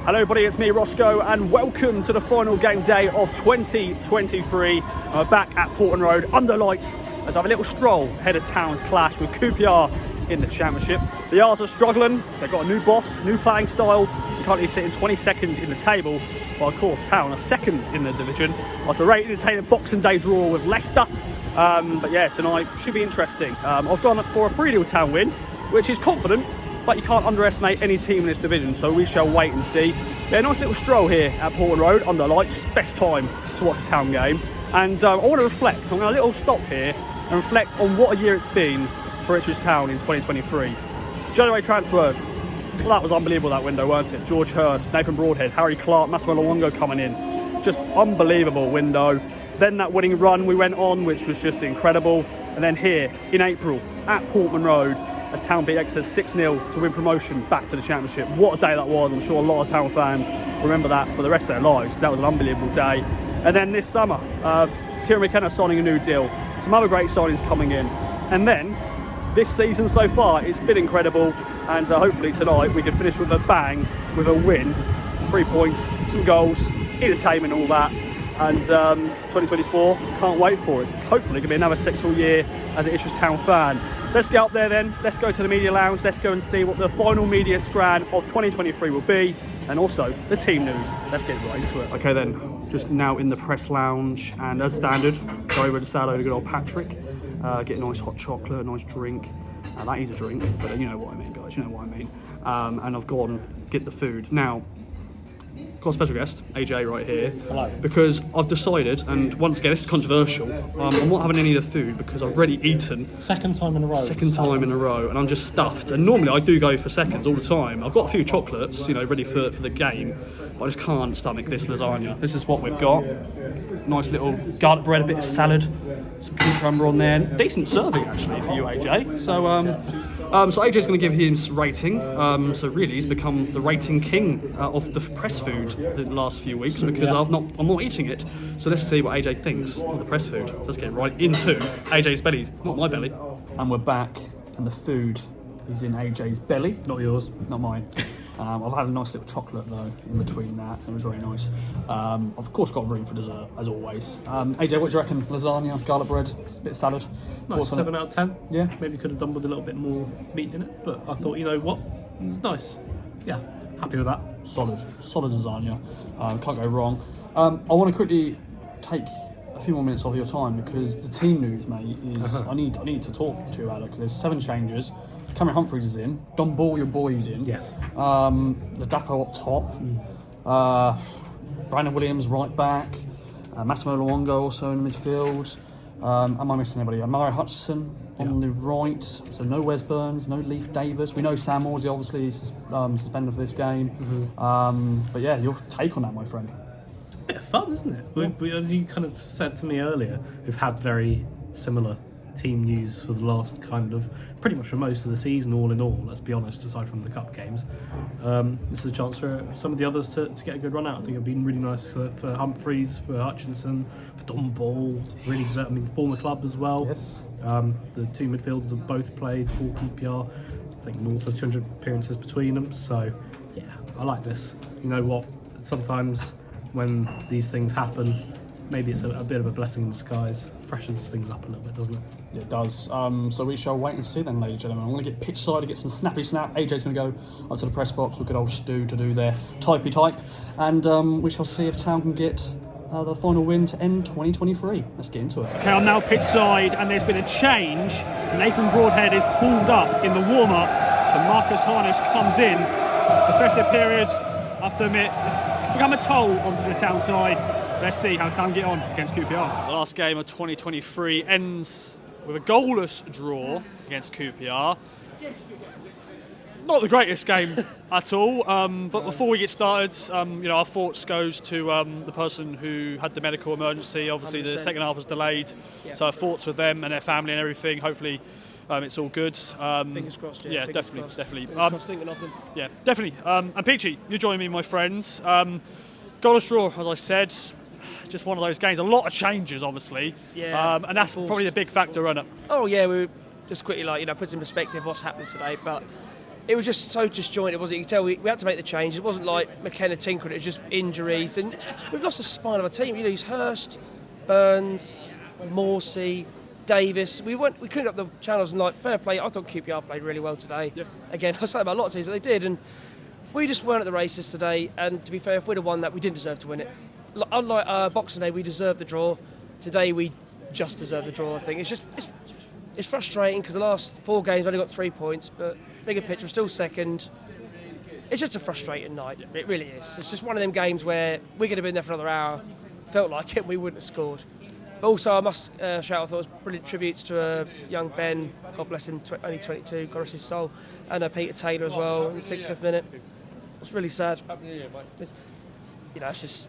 Hello everybody, it's me Roscoe and welcome to the final game day of 2023. We're back at Portman Road under lights as I have a little stroll ahead of Town's clash with QPR in the Championship. The R's are struggling, they've got a new boss, new playing style, currently sitting 22nd in the table, while of course Town are second in the division after a very entertaining Boxing Day draw with Leicester. But yeah, tonight should be interesting. I've gone for a 3-0 Town win, which is confident, but you can't underestimate any team in this division, so we shall wait and see. Yeah, nice little stroll here at Portman Road under lights, best time to watch a Town game. And I want to reflect, I'm going to little stop here and reflect on what a year it's been for Ipswich Town in 2023. January transfers, well, that was unbelievable, that window, weren't it? George Hurst, Nathan Broadhead, Harry Clark, Massimo Luongo coming in. Just unbelievable window. Then that winning run we went on, which was just incredible. And then here in April at Portman Road, as Town beat Exeter 6-0 to win promotion back to the Championship. What a day that was. I'm sure a lot of Town fans remember that for the rest of their lives, because that was an unbelievable day. And then this summer, Kieran McKenna signing a new deal. Some other great signings coming in. And then this season so far, it's been incredible. And hopefully tonight we can finish with a bang, with a win. 3 points, some goals, entertainment, all that. And 2024, can't wait for it. It's hopefully going to be another successful year as an Ipswich Town fan. Let's get up there then, let's go to the media lounge, let's go and see what the final media scran of 2023 will be, and also the team news. Let's get right into it. Okay then, just now in the press lounge, and as standard, go over to say hello to good old Patrick, get a nice hot chocolate, a nice drink. That is a drink, but you know what I mean, guys, you know what I mean. And I've gone get the food. Now, got a special guest, AJ, right here. Hello. Because I've decided, and once again, this is controversial, I'm not having any of the food because I've already eaten. Second time in a row. Second time in a row, and I'm just stuffed. And normally I do go for seconds all the time. I've got a few chocolates, you know, ready for the game, but I just can't stomach this lasagna. This is what we've got. Nice little garlic bread, a bit of salad, some cucumber on there. Decent serving actually for you, AJ. So AJ's going to give his rating. So really, he's become the rating king of the press food the last few weeks because I'm not eating it. So let's see what AJ thinks of the press food. Let's get right into AJ's belly, not my belly. And we're back, and the food is in AJ's belly, not yours, not mine. I've had a nice little chocolate though in between that. It was very nice. I've of course got room for dessert as always. AJ, what do you reckon? Lasagna, garlic bread, a bit of salad. Nice, 7 out of 10. Yeah. Maybe could have done with a little bit more meat in it, but I thought, you know what, it's nice. Yeah, happy with that. Solid lasagna. Can't go wrong. I want to quickly take a few more minutes of your time because the team news, mate, is I need to talk to you about it because there's 7 changes. Cameron Humphreys is in. Don Ball, your boy's in. Yes. The Dapo up top. Brandon Williams right back. Massimo Luongo also in the midfield. Am I missing anybody? Mario Hutchison on the right. So no Wes Burns, no Leif Davis. We know Sam Morsey obviously is suspended for this game. But yeah, your take on that, my friend? Bit of fun, isn't it? We, as you kind of said to me earlier, we've had very similar team news for the last kind of pretty much for most of the season, all in all, let's be honest, aside from the cup games. This is a chance for some of the others to get a good run out. I think it'd been really nice for Humphreys, for Hutchinson, for Don Ball, really deserved, I mean, former club as well. Yes. The 2 midfielders have both played for QPR, I think north of 200 appearances between them, so yeah, I like this. You know what, sometimes when these things happen, maybe it's a bit of a blessing in disguise. Freshens things up a little bit, doesn't it? Yeah, it does. So we shall wait and see then, ladies and gentlemen. I'm going to get pitch side to get some snappy snap. AJ's going to go up to the press box with good old Stu to do their typey type. And we shall see if Town can get the final win to end 2023. Let's get into it. Okay, I'm now pitch side and there's been a change. Nathan Broadhead is pulled up in the warm-up. So Marcus Harness comes in. The festive period, I have to admit, it's become a toll onto the Town side. Let's see how Town get on against QPR. The last game of 2023 ends with a goalless draw against QPR. Not the greatest game at all, but before we get started, our thoughts goes to the person who had the medical emergency. Obviously, 100%. The second half was delayed, so our thoughts with them and their family and everything. Hopefully, it's all good. Fingers crossed. Yeah, fingers definitely. Fingers crossed, thinking of them. Yeah, definitely. And Peachy, you're joining me, my friends. Goalless draw, as I said. Just one of those games. A lot of changes, obviously. Yeah. And that's probably the big factor, isn't it? Oh yeah, we just quickly puts in perspective what's happened today. But it was just so disjointed, wasn't it? You can tell we had to make the change. It wasn't like McKenna tinkering, it was just injuries. And we've lost the spine of our team. You know, he's Hurst, Burns, Morsey, Davis. We couldn't up the channels and, like, fair play. I thought QPR played really well today. Yeah. Again, I say about a lot of teams, but they did. And we just weren't at the races today. And to be fair, if we'd have won that, we didn't deserve to win it. Unlike Boxing Day, we deserved the draw. Today, we just deserved the draw, I think. It's frustrating because the last 4 games we've only got 3 points, but bigger picture, we're still second. It's just a frustrating night. It really is. It's just one of them games where we could have been there for another hour. Felt like it, we wouldn't have scored. But also, I must shout, I thought it was brilliant tributes to young Ben, God bless him, only 22, God rest his soul, and Peter Taylor as well in the 65th minute. It's really sad. You know, it's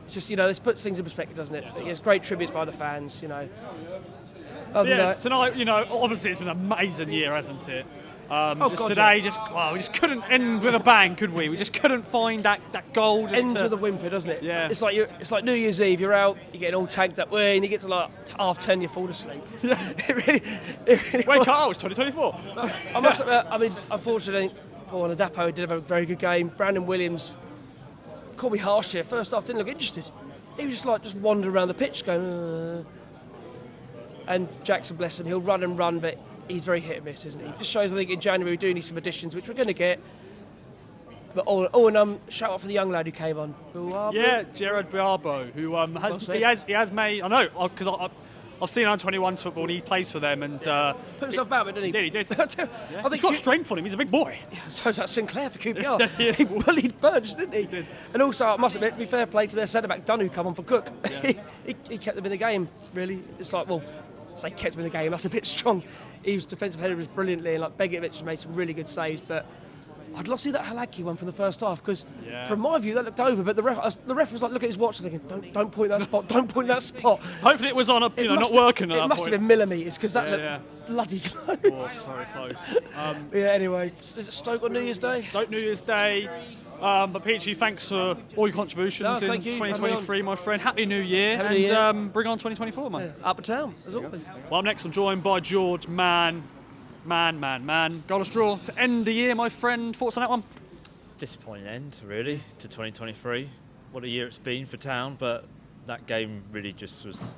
just, you know, this puts things in perspective, doesn't it? It's great tributes by the fans, you know. Tonight, you know, obviously it's been an amazing year, hasn't it? Today, we just couldn't end with a bang, could we? We just couldn't find that goal. Ends with a whimper, doesn't it? Yeah. It's like New Year's Eve. You're out, you're getting all tanked up, and you get to like 10:30, you fall asleep. it really Wake up! It's 2024. I must admit, I mean, unfortunately, Paul Adapo did have a very good game. Brandon Williams called me harsh here. First half, didn't look interested. He was just wandering around the pitch going. And Jackson, bless him, he'll run and run, but he's very hit and miss, isn't he? It just shows, I think, in January we do need some additions, which we're going to get. But shout out for the young lad who came on. Yeah, Gerard Biarbo, who he has made. I know because I've seen under 21s football and he plays for them and put himself about it, didn't he? He did. I think he's got strength on him. He's a big boy. So is that Sinclair for QPR. He bullied Burge, didn't he? He did. And also, I must admit, to be fair play to their centre back Dunn, who come on for Cook. Yeah. he kept them in the game. Really, it's like, well, say kept them in the game. That's a bit strong. His defensive header was brilliantly, and like Begovic has made some really good saves, but I'd love to see that Halaki one from the first half because, from my view, that looked over. But the ref was like, look at his watch, thinking, don't point that spot, don't point that spot. Hopefully, it was on not working. It must have been millimetres because that looked bloody close. Very close. Anyway, is it Stoke on New Year's Day? Stoke New Year's Day. But Peachy, thanks for all your contributions in 2023, my friend. Happy New Year, bring on 2024, man. Up and down, as always. Well, up next, I'm joined by George, man. Goalless draw to end the year, my friend. Thoughts on that one? Disappointing end, really, to 2023. What a year it's been for Town, but that game really just was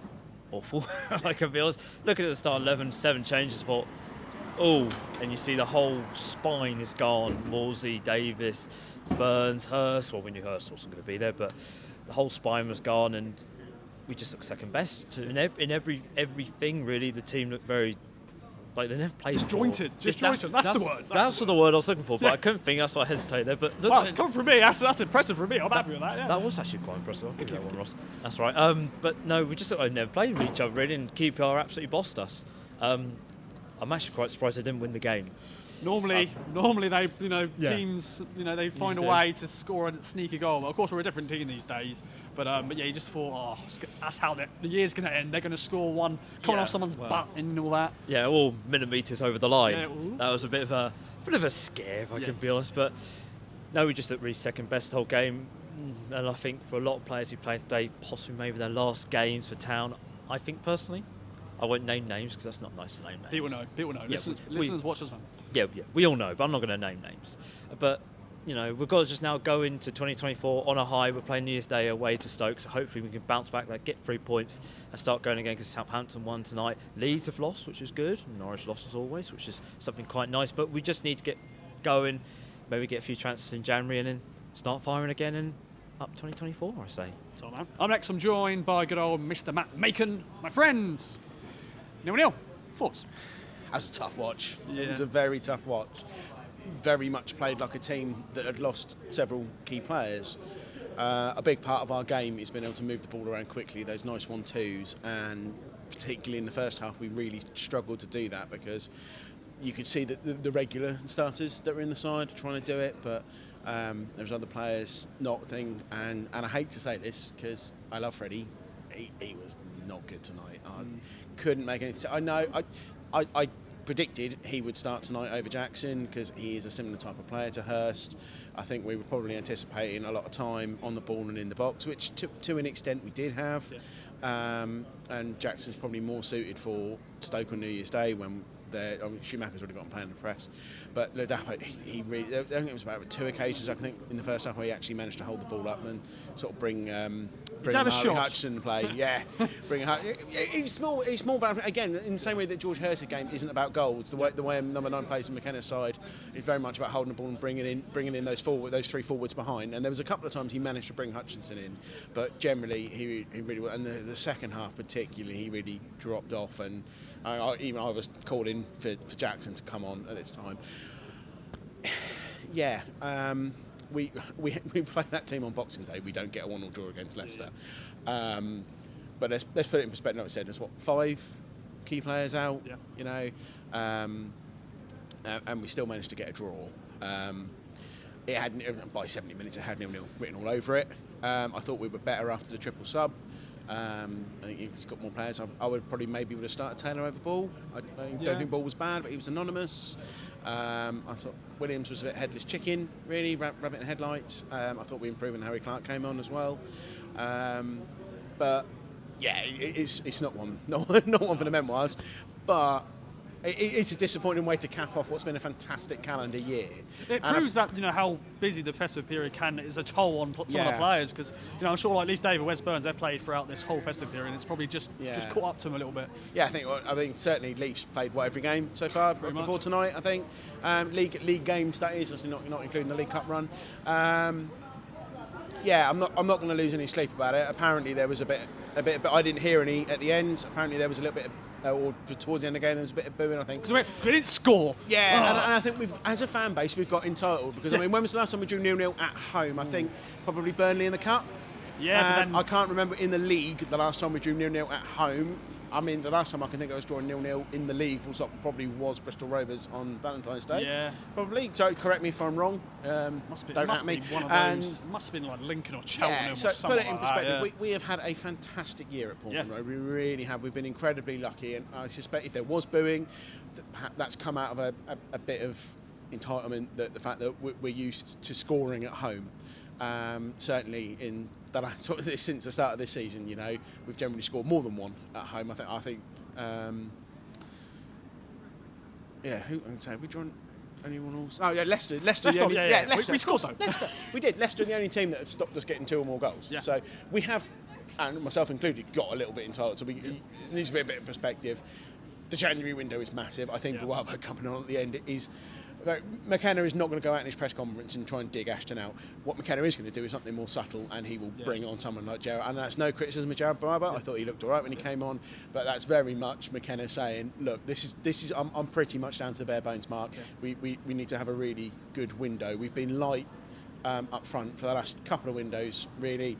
awful. I can be honest. Looking at the start 11, 7 changes, thought, and you see the whole spine is gone. Morsey, Davis, Burns, Hurst. Well, we knew Hurst wasn't going to be there, but the whole spine was gone, and we just looked second best in everything. Really, the team looked very. Like they never played disjointed. That's the word. That's the word I was looking for, but I couldn't think. That's why I hesitated there. But it's coming from me. That's impressive for me. I'm happy with that. Yeah. That was actually quite impressive. I'll give you that one, Ross. That's right. But no, we just never played with each other really, and QPR absolutely bossed us. I'm actually quite surprised they didn't win the game. Normally they, teams, they find a way to score a sneaky goal. Well, of course, we're a different team these days. But yeah, you just thought, that's how the year's going to end. They're going to score one coming off someone's butt and all that. Yeah, all millimetres over the line. Yeah, that was a bit of a scare, if I can be honest. But no, we just looked really second best the whole game. And I think for a lot of players who played today, possibly maybe their last games for Town, I think personally. I won't name names because that's not nice to name names. People know. Yeah, listeners, watchers know. Yeah, we all know, but I'm not going to name names. But, we've got to just now go into 2024 on a high. We're playing New Year's Day away to Stoke, so hopefully we can bounce back, get 3 points and start going again because Southampton won tonight. Leeds have lost, which is good. Norwich lost as always, which is something quite nice. But we just need to get going, maybe get a few transfers in January and then start firing again and up 2024, I say. So, man. Up next, I'm joined by good old Mr. Matt Macon, my friends. Neil, thoughts? That's a tough watch. Yeah. It was a very tough watch. Very much played like a team that had lost several key players. A big part of our game is being able to move the ball around quickly, those nice 1-2s, and particularly in the first half we really struggled to do that because you could see that the regular starters that were in the side trying to do it, but there was other players not thing, and I hate to say this because I love Freddie. He was not good tonight. I couldn't make anything. I know. I predicted he would start tonight over Jackson because he is a similar type of player to Hurst. I think we were probably anticipating a lot of time on the ball and in the box, which to an extent we did have. And Jackson's probably more suited for Stoke on New Year's Day when there. I mean, Schumacher's already got him playing the press, but Ladapo, he really. I think it was about 2 occasions. I think in the first half where he actually managed to hold the ball up and sort of bring Marley Hutchinson to play. Yeah, bring he's small, but again, in the same way that George Hurst's game isn't about goals. The way number 9 plays on McKenna's side is very much about holding the ball and bringing in those 3 forwards behind. And there was a couple of times he managed to bring Hutchinson in, but generally he really. And the second half particularly, he really dropped off. And I was calling for Jackson to come on at this time. Yeah. We play that team on Boxing Day. We don't get a 1-1 draw against Leicester. But let's put it in perspective. Like I said, there's 5 key players out. Yeah. You know, and we still managed to get a draw. It had by 70 minutes. It had 0-0 written all over it. I thought we were better after the triple sub. I think he's got more players. I would have started Taylor over Ball. I don't think Ball was bad, but he was anonymous. I thought Williams was a bit headless chicken, really, rabbit in headlights. I thought we improved when Harry Clark came on as well. But yeah, it's not one for the memoirs, but it's a disappointing way to cap off what's been a fantastic calendar year. It proves that how busy the festive period is a toll on some of the players, because I'm sure like Leif David, Wes Burns, they played throughout this whole festive period, and it's probably just caught up to them a little bit. Yeah, I think certainly Leafs played every game so far before tonight. I think league games, that is, obviously not including the League Cup run. I'm not going to lose any sleep about it. Apparently there was a bit, but I didn't hear any at the end. Apparently there was a little bit of. Or towards the end of the game, there was a bit of booing, I think. Because we didn't score. Yeah, and I think as a fan base, we've got entitled. Because, when was the last time we drew 0-0 at home? I think probably Burnley in the Cup. Yeah, but then I can't remember in the league the last time we drew 0-0 at home. I mean, the last time I can think I was drawing 0-0 in the league, full stop, probably was Bristol Rovers on Valentine's Day. Yeah. Probably. So correct me if I'm wrong. Must have been like Lincoln or Cheltenham or something. Put it in perspective, like that, we have had a fantastic year at Portman Road. We really have. We've been incredibly lucky, and I suspect if there was booing, that's come out of a bit of entitlement, the fact that we're used to scoring at home. Certainly in since the start of this season, we've generally scored more than 1 at home. I think. Have we drawn anyone else? Oh yeah, Leicester. Leicester. Leicester. We scored though. Leicester. We did. Leicester are the only team that have stopped us getting 2 or more goals. Yeah. So we have, and myself included, got a little bit entitled. So it needs to be a bit of perspective. The January window is massive. I think Buwaba coming on at the end is. McKenna is not going to go out in his press conference and try and dig Ashton out. What McKenna is going to do is something more subtle, and he will bring on someone like Gerard. And that's no criticism of Gerard Buwaba. I thought he looked all right when he came on, but that's very much McKenna saying, "Look, this is. I'm pretty much down to the bare bones mark. Yeah. We need to have a really good window. We've been light." Up front for the last couple of windows, really.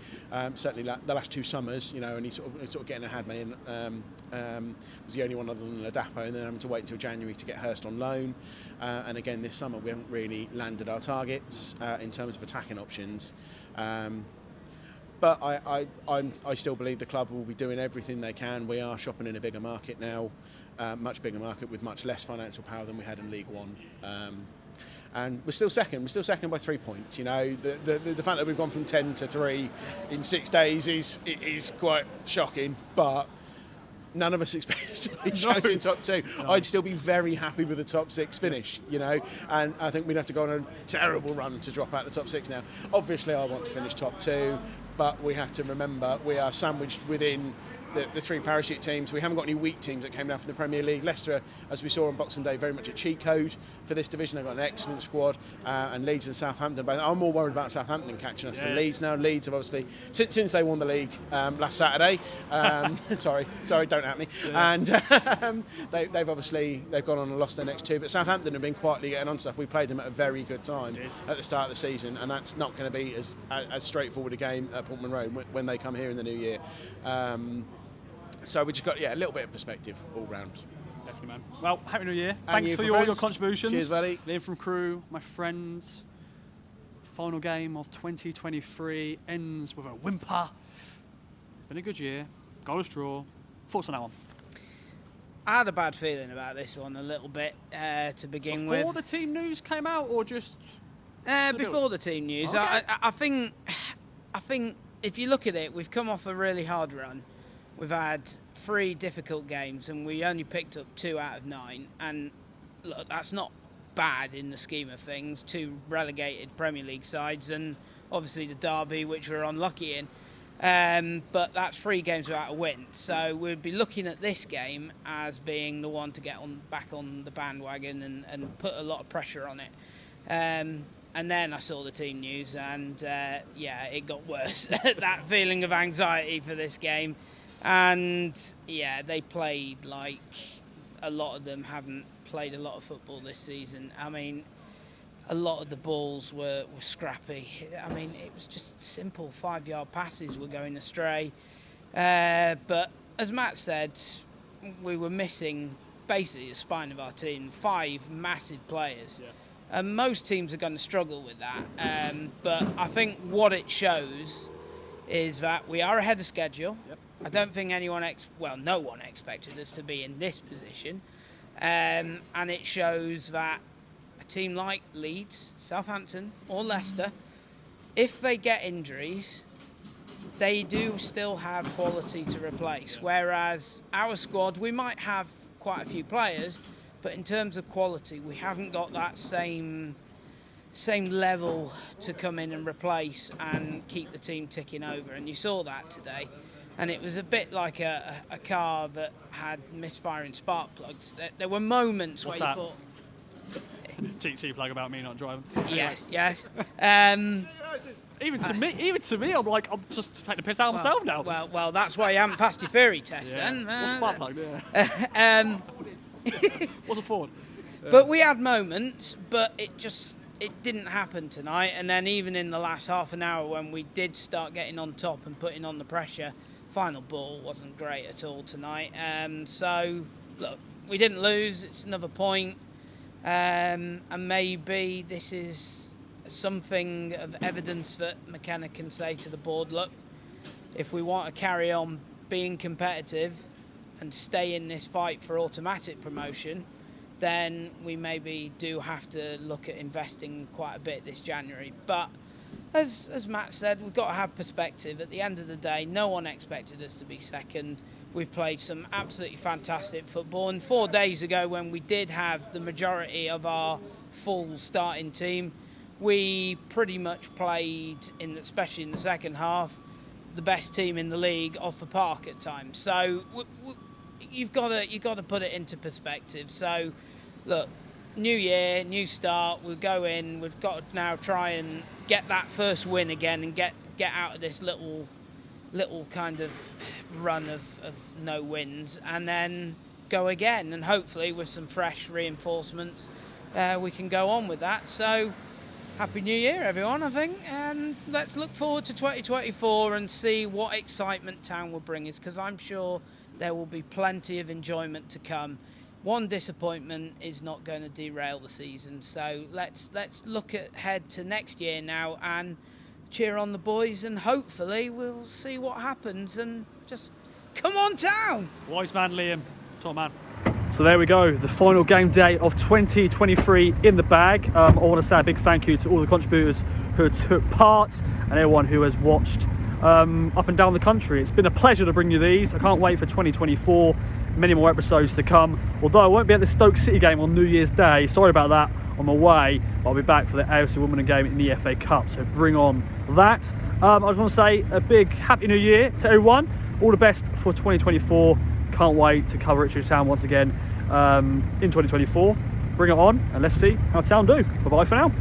Certainly the last 2 summers, and he's sort of getting ahead. Was the only one other than Ladapo, and then having to wait until January to get Hurst on loan. And again, this summer we haven't really landed our targets in terms of attacking options. But I still believe the club will be doing everything they can. We are shopping in a bigger market now, much bigger market with much less financial power than we had in League One. And we're still second. We're still second by 3 points. The fact that we've gone from 10 to 3 in 6 days is quite shocking. But none of us expected to be shouting top 2. No. I'd still be very happy with the top 6 finish. And I think we'd have to go on a terrible run to drop out the top 6 now. Obviously, I want to finish top 2, but we have to remember we are sandwiched within the 3 parachute teams. We haven't got any weak teams that came down from the Premier League. Leicester, as we saw on Boxing Day, very much a cheat code for this division. They've got an excellent squad, and Leeds and Southampton. But I'm more worried about Southampton catching us than Leeds now. Leeds have obviously, since they won the league last Saturday, sorry, don't at me. Yeah. And they've gone on and lost their next 2. But Southampton have been quietly getting on stuff. We played them at a very good time at the start of the season, and that's not going to be as straightforward a game at Portman Road when they come here in the new year. So we just got a little bit of perspective all round. Definitely, man. Well, Happy New Year. Thanks for all your contributions. Cheers, buddy. Liam from crew, my friends. Final game of 2023 ends with a whimper. It's been a good year. Goalless draw. Thoughts on that one? I had a bad feeling about this one a little bit to begin with. Before the team news came out, or just before the team news? Okay. I think if you look at it, we've come off a really hard run. we've had 3 difficult games and we only picked up 2 out of 9. And look, that's not bad in the scheme of things. 2 relegated Premier League sides and obviously the derby, which we're unlucky in. But that's 3 games without a win. So we'd be looking at this game as being the one to get back on the bandwagon and put a lot of pressure on it. And then I saw the team news and yeah, it got worse. That feeling of anxiety for this game. And yeah, they played like a lot of them haven't played a lot of football this season. I mean, a lot of the balls were scrappy. I mean, it was just simple 5-yard passes were going astray. But as Matt said, we were missing basically the spine of our team, 5 massive players. Yeah. And most teams are going to struggle with that. But I think what it shows is that we are ahead of schedule. Yep. I don't think no one expected us to be in this position. And it shows that a team like Leeds, Southampton or Leicester, if they get injuries, they do still have quality to replace. Whereas our squad, we might have quite a few players, but in terms of quality, we haven't got that same level to come in and replace and keep the team ticking over. And you saw that today. And it was a bit like a car that had misfiring spark plugs. There were moments where you thought... Cheap plug about me not driving. Yes, yes. Even to me, I'm like, I'm just taking the piss out of myself now. Well, that's why you haven't passed your theory test then. What's spark plug? Yeah. What's a Ford? But we had moments, but it didn't happen tonight. And then even in the last half an hour when we did start getting on top and putting on the pressure, final ball wasn't great at all tonight. So, look, we didn't lose. It's another point. And maybe this is something of evidence that McKenna can say to the board, look, if we want to carry on being competitive and stay in this fight for automatic promotion, then we maybe do have to look at investing quite a bit this January. But as Matt said, we've got to have perspective. At the end of the day, no one expected us to be second. We've played some absolutely fantastic football. And 4 days ago, when we did have the majority of our full starting team, we pretty much played, especially in the second half, the best team in the league off the park at times. So you've got to put it into perspective. So look, new year, new start. We'll go in. We've got to now try and get that first win again and get out of this little kind of run of no wins, and then go again. And hopefully with some fresh reinforcements, we can go on with that. So Happy New Year, everyone, I think. And let's look forward to 2024 and see what excitement Town will bring us, because I'm sure there will be plenty of enjoyment to come. One disappointment is not going to derail the season. So let's look ahead to next year now and cheer on the boys, and hopefully we'll see what happens and just come on Town. Wise man Liam, top man. So there we go, the final game day of 2023 in the bag. I want to say a big thank you to all the contributors who took part and everyone who has watched up and down the country. It's been a pleasure to bring you these. I can't wait for 2024, many more episodes to come. Although I won't be at the Stoke City game on New Year's Day, sorry about that, on my way, but I'll be back for the AFC Women's game in the FA Cup, so bring on that. I just want to say a big Happy New Year to everyone. All the best for 2024. Can't wait to cover Ipswich Town once again in 2024. Bring it on and let's see how Town do. Bye-bye for now.